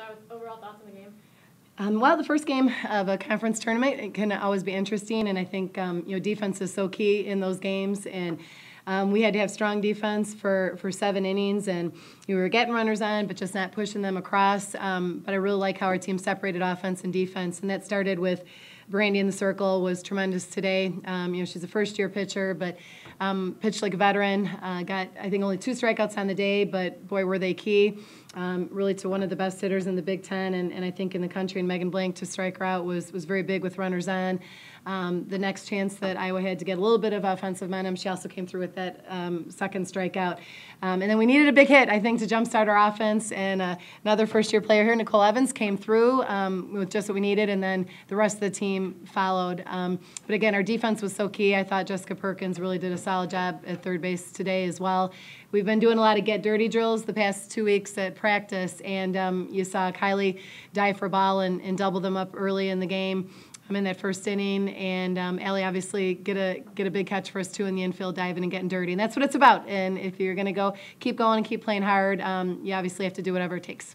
start with overall thoughts on the game. Well, the first game of a conference tournament, it can always be interesting, and I think defense is so key in those games. And we had to have strong defense for 7 innings, and we were getting runners on, but just not pushing them across. But I really like how our team separated offense and defense, and that started with Brandy in the circle was tremendous today. She's a first-year pitcher, but pitched like a veteran. Got, I think, only 2 strikeouts on the day, but boy, were they key. Really to one of the best hitters in the Big Ten, and I think in the country. And Megan Blank to strike her out was very big with runners on. The next chance that Iowa had to get a little bit of offensive momentum, she also came through with that second strikeout. And then we needed a big hit, I think, to jumpstart our offense. And another first-year player here, Nicole Evans, came through with just what we needed, and then the rest of the team followed. But again, our defense was so key. I thought Jessica Perkins really did a solid job at third base today as well. We've been doing a lot of get-dirty drills the past 2 weeks at practice, and you saw Kylie dive for a ball and double them up early in the game. In that first inning, and Allie obviously get a big catch for us too in the infield, diving and getting dirty, and that's what it's about. And if you're going to keep going and keep playing hard, you obviously have to do whatever it takes.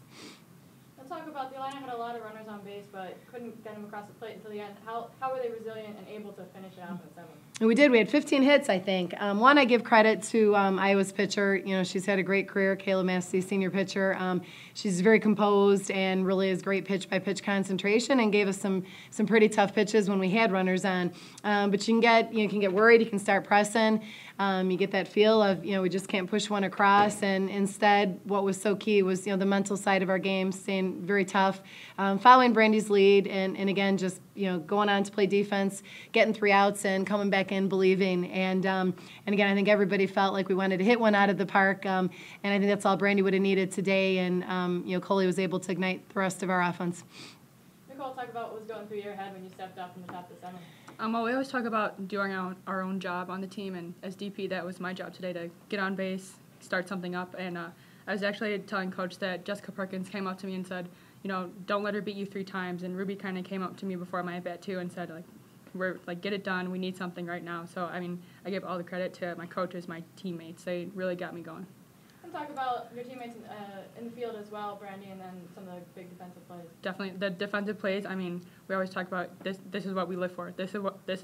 Let's talk about the Illini had a lot of runners on base, but couldn't get them across the plate until the end. How were they resilient and able to finish it out in 7? And we did. We had 15 hits, I think. One, I give credit to Iowa's pitcher. She's had a great career, Kayla Massey, senior pitcher. She's very composed and really has great pitch-by-pitch concentration, and gave us some pretty tough pitches when we had runners on. But you can get worried. You can start pressing. You get that feel of we just can't push one across. And instead, what was so key was the mental side of our game, staying very tough, following Brandy's lead, and again just going on to play defense, getting 3 outs, and coming back in believing. And again, I think everybody felt like we wanted to hit one out of the park, and I think that's all Brandy would have needed today. And Coley was able to ignite the rest of our offense. Nicole, talk about what was going through your head when you stepped up in the top of the 7th. Well, we always talk about doing our own job on the team, and as DP, that was my job today, to get on base, start something up. And I was actually telling Coach that Jessica Perkins came up to me and said, don't let her beat you 3 times. And Ruby kind of came up to me before my at-bat too and said, get it done. We need something right now. So, I give all the credit to my coaches, my teammates. They really got me going. And talk about your teammates in the field as well, Brandy, and then some of the big defensive plays. Definitely the defensive plays. We always talk about this is what we live for. This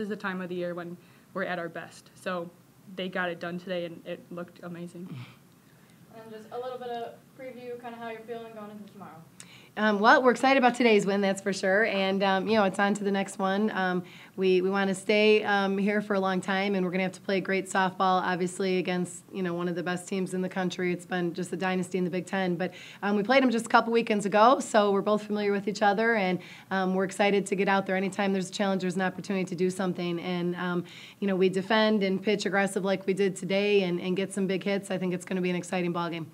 is the time of the year when we're at our best. So they got it done today, and it looked amazing. And just a little bit of preview, kind of how you're feeling going into tomorrow. Well, we're excited about today's win, that's for sure, and it's on to the next one. We want to stay here for a long time, and we're going to have to play great softball, obviously, against one of the best teams in the country. It's been just a dynasty in the Big Ten, but we played them just a couple weekends ago, so we're both familiar with each other, and we're excited to get out there. Anytime there's a challenge, there's an opportunity to do something, and we defend and pitch aggressive like we did today, and get some big hits. I think it's going to be an exciting ball game.